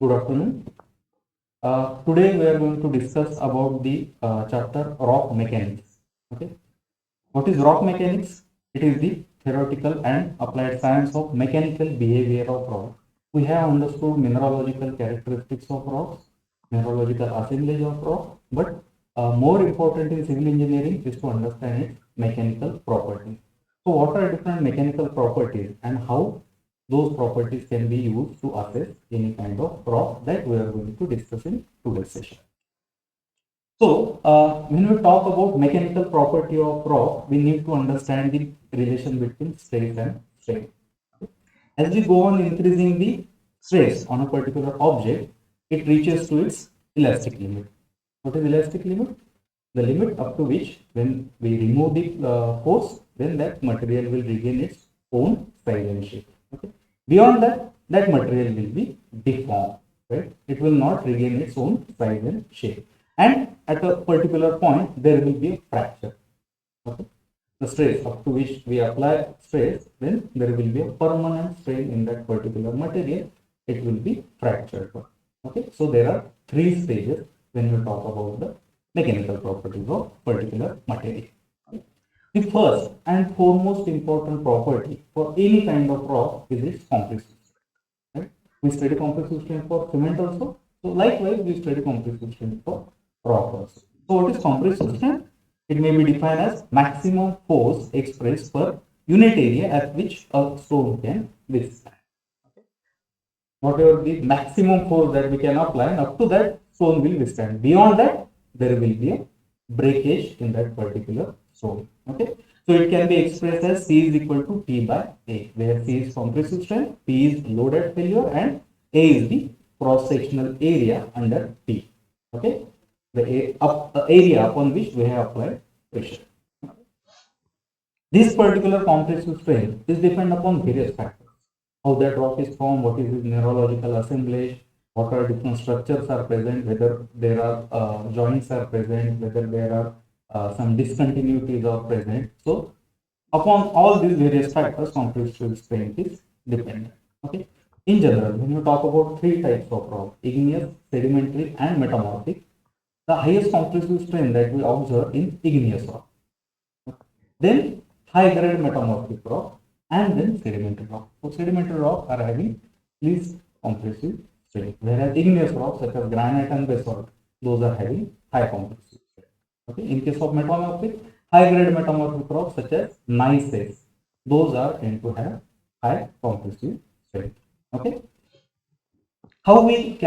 Good afternoon. Today we are going to discuss about the chapter rock mechanics. Okay. What is rock mechanics? It is the theoretical and applied science of mechanical behavior of rock. We have understood mineralogical characteristics of rocks, mineralogical assemblage of rock, but more important in civil engineering is to understand its mechanical properties. So, what are different mechanical properties and how those properties can be used to assess any kind of rock that we are going to discuss in today's session. So, when we talk about mechanical property of rock, we need to understand the relation between stress and strain. As we go on increasing the stress on a particular object, it reaches to its elastic limit. What is elastic limit? The limit up to which, when we remove the force, then that material will regain its own size and shape. Okay. Beyond that, that material will be deformed. Right? It will not regain its own size and shape. And at a particular point, there will be a fracture. Okay. The stress up to which we apply stress, then there will be a permanent strain in that particular material. It will be fractured. Okay. So there are three stages when we talk about the mechanical properties of particular material. The first and foremost important property for any kind of rock is its compressive strength. Right? We study compressive strength for cement also. So likewise, we study compressive strength for rock also. So what is compressive strength? It may be defined as maximum force expressed per unit area at which a stone can withstand. Whatever the maximum force that we can apply, and up to that stone will withstand. Beyond that, there will be a breakage in that particular stone. Okay. So it can be expressed as C is equal to P by A, where C is compressive strength, P is load at failure, and A is the cross-sectional area under P. Okay. The area upon which we have applied pressure. This particular compressive strength is dependent upon various factors. How that rock is formed, what is its mineralogical assemblage, what are different structures are present, whether there are joints are present, whether there are some discontinuities are present. So, upon all these various factors, compressive strength is dependent. Okay. In general, when you talk about three types of rock, igneous, sedimentary, and metamorphic, the highest compressive strength that we observe in igneous rock. Then high grade metamorphic rock, and then sedimentary rock. So sedimentary rock are having least compressive strength, whereas igneous rocks such as granite and basalt, those are having high compressive strength. Okay. In case of metamorphic, high grade metamorphic rocks such as gneisses, those are tend to have high compressive strength. Okay. How we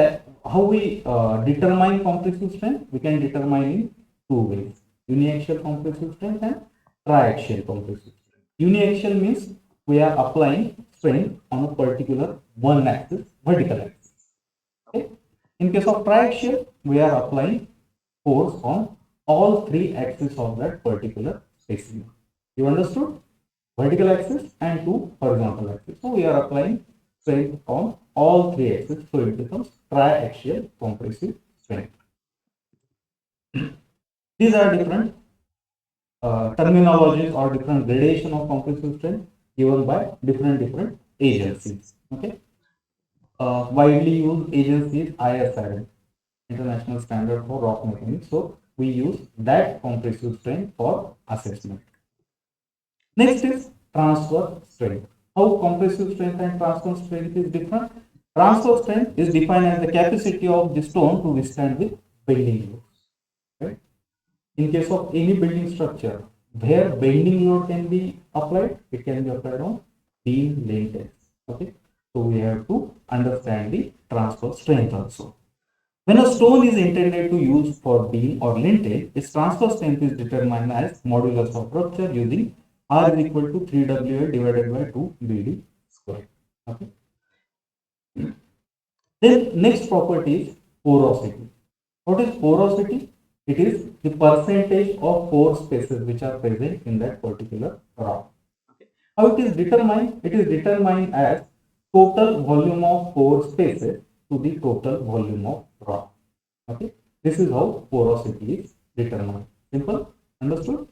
determine compressive strength? We can determine in two ways: uniaxial compressive strength and triaxial compressive strength. Uniaxial means we are applying strength on a particular one axis, vertical axis. Okay. In case of triaxial, we are applying force on all three axes of that particular specimen. You understood? Vertical axis and two horizontal axis. So we are applying strength on all three axes. So it becomes triaxial compressive strength. These are different terminologies or different gradation of compressive strength given by different agencies. Okay. Widely used agency is ISRM, International Standard for Rock Mechanics. So we use that compressive strength for assessment. Next is transfer strength. How compressive strength and transfer strength is different? Transfer strength is defined as the capacity of the stone to withstand with bending loads. Right? In case of any building structure where bending load can be applied, it can be applied on beam lintels. Okay, so we have to understand the transfer strength also. When a stone is intended to use for beam or lintel, its transfer strength is determined as modulus of rupture using R is equal to 3WA divided by 2 BD square. Okay. Then next property is porosity. What is porosity? It is the percentage of pore spaces which are present in that particular rock. Okay. How it is determined? It is determined as total volume of pore spaces to the total volume of rock. Okay. This is how porosity is determined. Simple? Understood?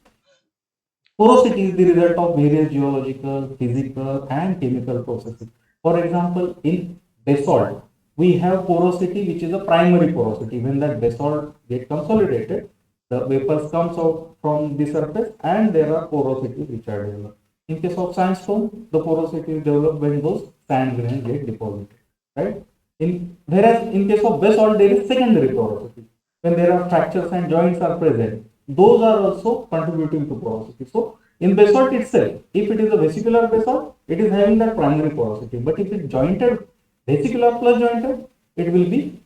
Porosity is the result of various geological, physical, and chemical processes. For example, in basalt, we have porosity, which is a primary porosity. When that basalt get consolidated, the vapors comes out from the surface and there are porosities which are developed. In case of sandstone, the porosity is developed when those sand grains get deposited, right? Whereas in case of basalt, there is secondary porosity. When there are fractures and joints are present, those are also contributing to porosity. So in basalt itself, if it is a vesicular basalt, it is having that primary porosity. But if it is jointed, vesicular plus jointed, it will be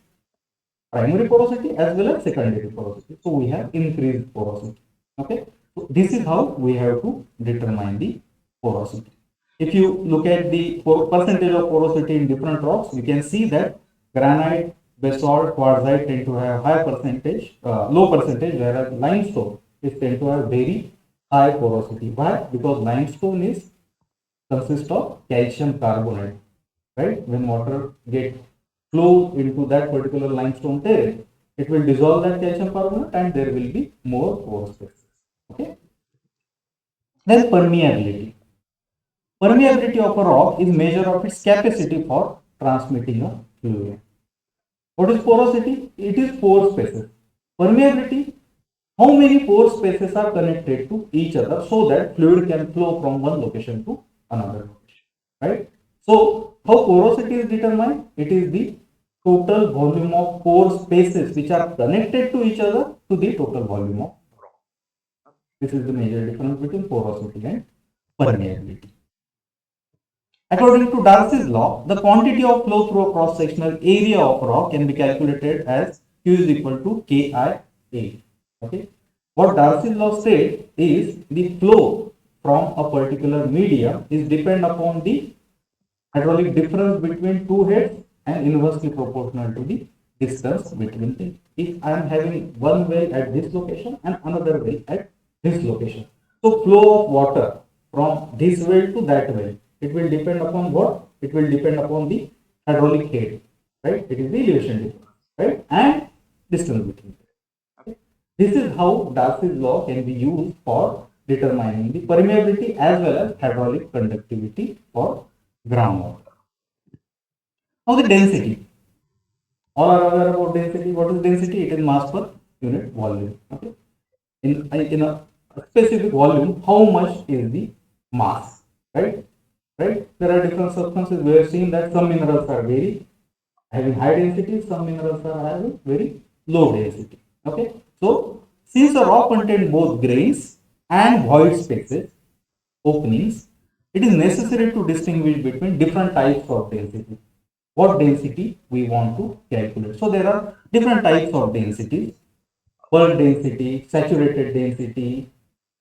primary porosity as well as secondary porosity. So we have increased porosity. Okay. So this is how we have to determine the porosity. If you look at the percentage of porosity in different rocks, you can see that granite, basalt, quartzite tend to have high percentage, low percentage, whereas limestone is tend to have very high porosity. Why? Because limestone is consists of calcium carbonate, right? When water get flow into that particular limestone terrace, it will dissolve that calcium carbonate and there will be more pore spaces. Okay. Then permeability. Permeability of a rock is measure of its capacity for transmitting a fluid. What is porosity? It is pore spaces. Permeability, how many pore spaces are connected to each other so that fluid can flow from one location to another location, right? So, how porosity is determined? It is the total volume of pore spaces which are connected to each other to the total volume of rock. This is the major difference between porosity and permeability. According to Darcy's law, the quantity of flow through a cross-sectional area of rock can be calculated as Q is equal to KIA. Okay. What Darcy's law said is the flow from a particular medium is depend upon the hydraulic difference between two heads and inversely proportional to the distance between them. If I am having one well at this location and another well at this location, so flow of water from this well to that well, it will depend upon what? It will depend upon the hydraulic head, right? It is the elevation difference, right? And distance between them. Okay. This is how Darcy's law can be used for determining the permeability as well as hydraulic conductivity for groundwater. Now the density. All are aware about density. What is density? It is mass per unit volume. Okay. In a specific volume, how much is the mass? Right? Right? There are different substances. We have seen that some minerals are very having high density, some minerals are having very low density. Okay. So since a rock contains both grains and void spaces, openings, it is necessary to distinguish between different types of density. What density we want to calculate. So there are different types of densities: bulk density, saturated density,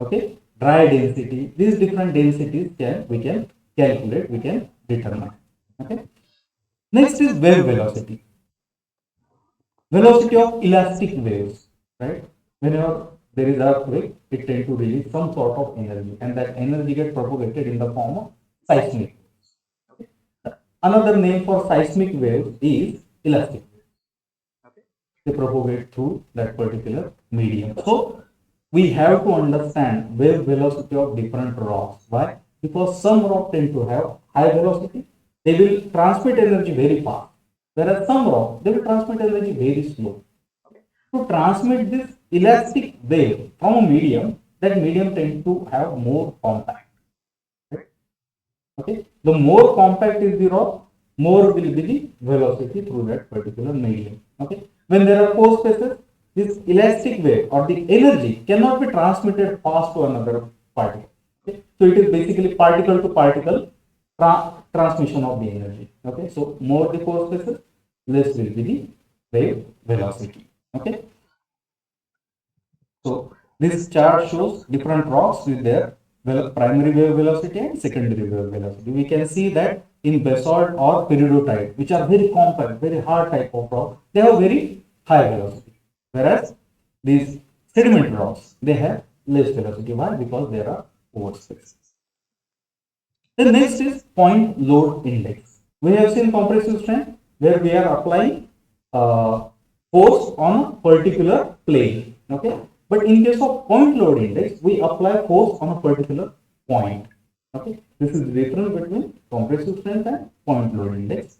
okay, dry density. These different densities we can calculate, we can determine. Okay. Next is wave velocity. Velocity of elastic waves, right? Whenever there is earthquake, it tends to release some sort of energy, and that energy gets propagated in the form of seismic. Okay. Another name for seismic waves is elastic waves. Okay. They propagate through that particular medium. So we have to understand wave velocity of different rocks. Why? Because some rocks tend to have high velocity. They will transmit energy very fast. Whereas some rocks, they will transmit energy very slow. Okay. To transmit this elastic wave from a medium, that medium tends to have more compact. Right? Okay. The more compact is the rock, more will be the velocity through that particular medium. Okay. When there are pore spaces, this elastic wave or the energy cannot be transmitted fast to another particle. Okay. So it is basically particle to particle transmission of the energy. Okay. So more the pore spaces, less will be the wave velocity. Okay. So this chart shows different rocks with their primary wave velocity and secondary wave velocity. We can see that in basalt or peridotite, which are very compact, very hard type of rock, they have very high velocity. Whereas these sediment rocks, they have less velocity. Why? Because there are pore spaces. The next is point load index. We have seen compressive strength where we are applying force on a particular plane. Okay. But in case of point load index, we apply force on a particular point. Okay. This is the difference between compressive strength and point load index.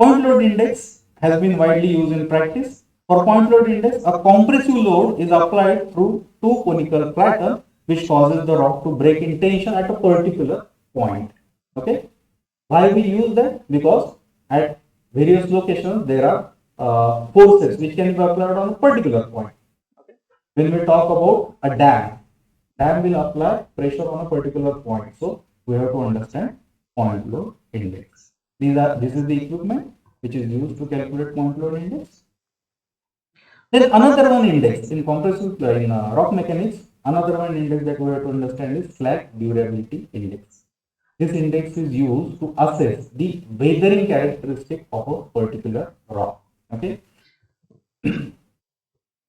Point load index has been widely used in practice. For point load index, a compressive load is applied through two conical platen which causes the rock to break in tension at a particular point. Okay. Why we use that? Because at various locations there are forces which can be applied on a particular point. Okay. When we talk about a dam will apply pressure on a particular point. So we have to understand point load index. This is the equipment which is used to calculate point load index. Then another one index in compressive in rock mechanics, another one index that we have to understand is slag durability index. This index is used to assess the weathering characteristic of a particular rock. Okay.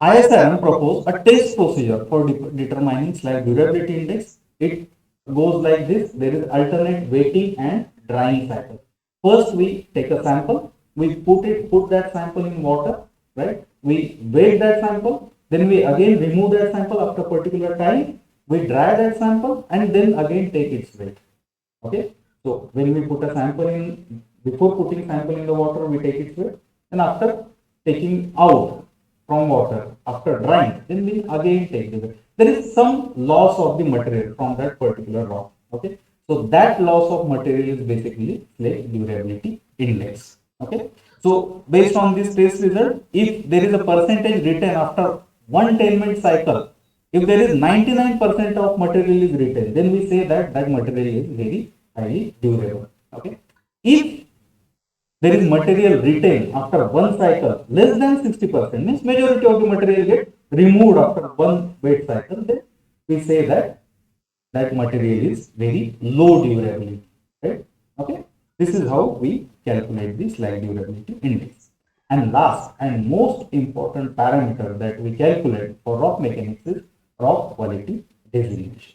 ISRM proposed a test procedure for determining slag durability index. It goes like this. There is alternate wetting and drying cycle. First, we take a sample. We put that sample in water, right? We wet that sample. Then we again remove that sample after a particular time. We dry that sample and then again take its weight. Okay. So when we put a sample in, before putting sample in the water, we take its weight. And after taking out from water, after drying, then we again take the weight. There is some loss of the material from that particular rock. Okay. So that loss of material is basically slag durability index. Okay. So based on this test result, if there is a percentage retained after one 10-minute cycle, if there is 99% of material is retained, then we say that that material is very highly durable. Okay. If there is material retained after one cycle less than 60%, means majority of the material get removed after one wet cycle, then we say that that material is very low durability. Right? Okay. This is how we calculate the slag durability index. And last and most important parameter that we calculate for rock mechanics is rock quality designation.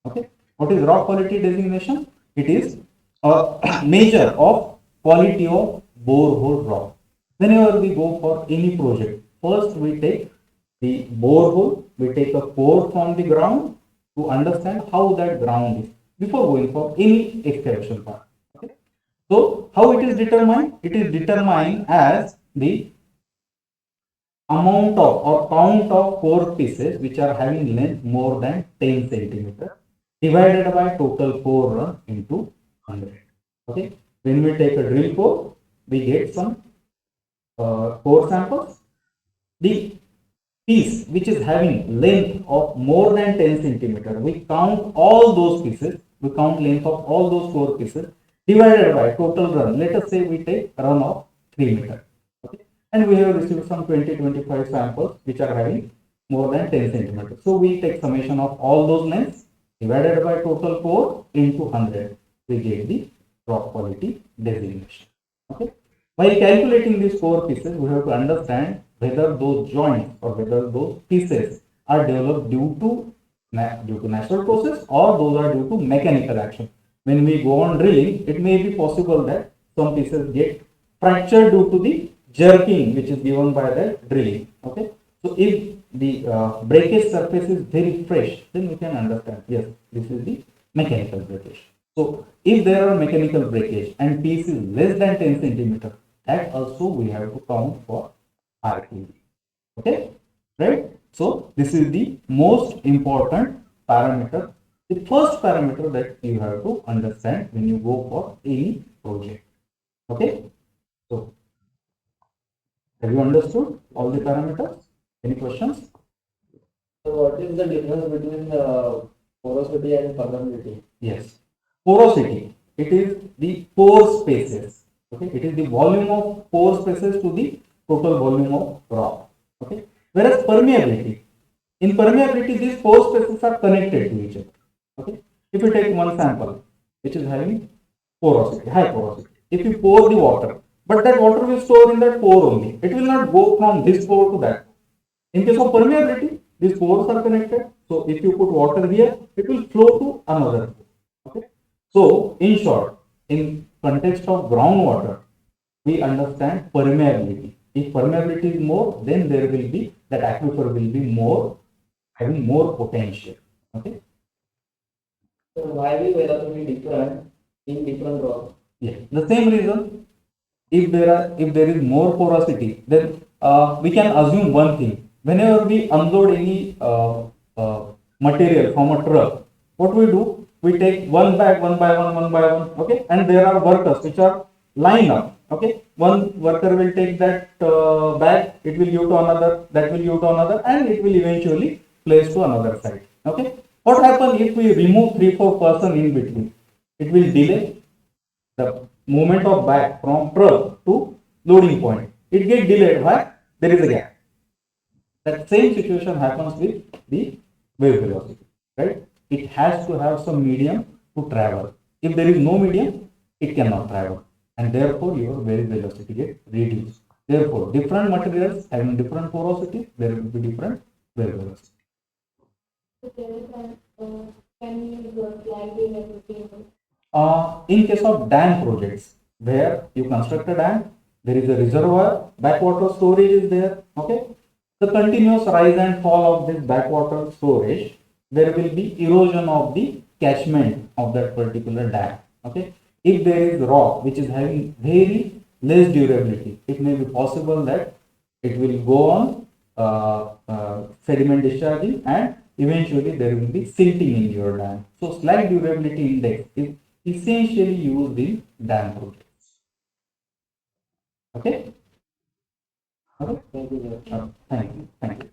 Okay. What is rock quality designation? It is a measure of quality of borehole rock. Whenever we go for any project, first we take the borehole, we take a core from the ground to understand how that ground is before going for any excavation part. Okay. So how it is determined? It is determined as the amount of or count of core pieces which are having length more than 10 centimeter divided by total core run into 100. Okay. When we take a drill core, we get some core samples. The piece which is having length of more than 10 centimeter, we count all those pieces, we count length of all those core pieces divided by total run. Let us say we take run of 3 meter. Okay. And we have received some 20-25 samples which are having more than 10 centimeters. So we take summation of all those lengths divided by total core into 100. We get the rock quality designation. Okay. By calculating these core pieces, we have to understand whether those joints or whether those pieces are developed due to natural process or those are due to mechanical action. When we go on drilling, it may be possible that some pieces get fractured due to the jerking which is given by the drilling. Okay. So if the breakage surface is very fresh, then we can understand, yes, this is the mechanical breakage. So if there are mechanical breakage and piece is less than 10 centimeter, that also we have to count for RQD. Okay, right? So this is the most important parameter, the first parameter that you have to understand when you go for any project. Okay, so have you understood all the parameters? Any questions? So what is the difference between porosity and permeability? Yes. Porosity, it is the pore spaces. Okay, it is the volume of pore spaces to the total volume of rock. Okay, whereas permeability, in permeability, these pore spaces are connected to each other. Okay, if you take one sample which is having porosity, high porosity, if you pour the water, but that water will store in that pore only, it will not go from this pore to that. In case of permeability, these pores are connected. So if you put water here, it will flow to another pore. Okay. So in short, in context of groundwater, we understand permeability. If permeability is more, then there will be that aquifer will be more having more potential. Okay. So why will velocity different in different rocks? Yeah. The same reason. if there is more porosity, then we can assume one thing. Whenever we unload any material from a truck, what we do, we take one bag, one by one, okay, and there are workers which are lined up, okay. One worker will take that bag, it will give to another, that will give to another, and it will eventually place to another side, okay. What happens if we remove 3 4 person in between? It will delay the movement of bag from truck to loading point. It gets delayed. Why? There is a gap. That same situation happens with the wave velocity, right? It has to have some medium to travel. If there is no medium, it cannot travel, and therefore your wave velocity gets reduced. Therefore, different materials having different porosity, there will be different wave velocity. In case of dam projects, where you construct a dam, there is a reservoir, backwater storage is there, okay? The continuous rise and fall of this backwater storage, there will be erosion of the catchment of that particular dam, okay? If there is rock which is having very less durability, it may be possible that it will go on sediment discharging, and eventually there will be silting in your dam. So slag durability index is essentially used in dam projects. Okay? Okay. Thank you, sir. Thank you. Thank you.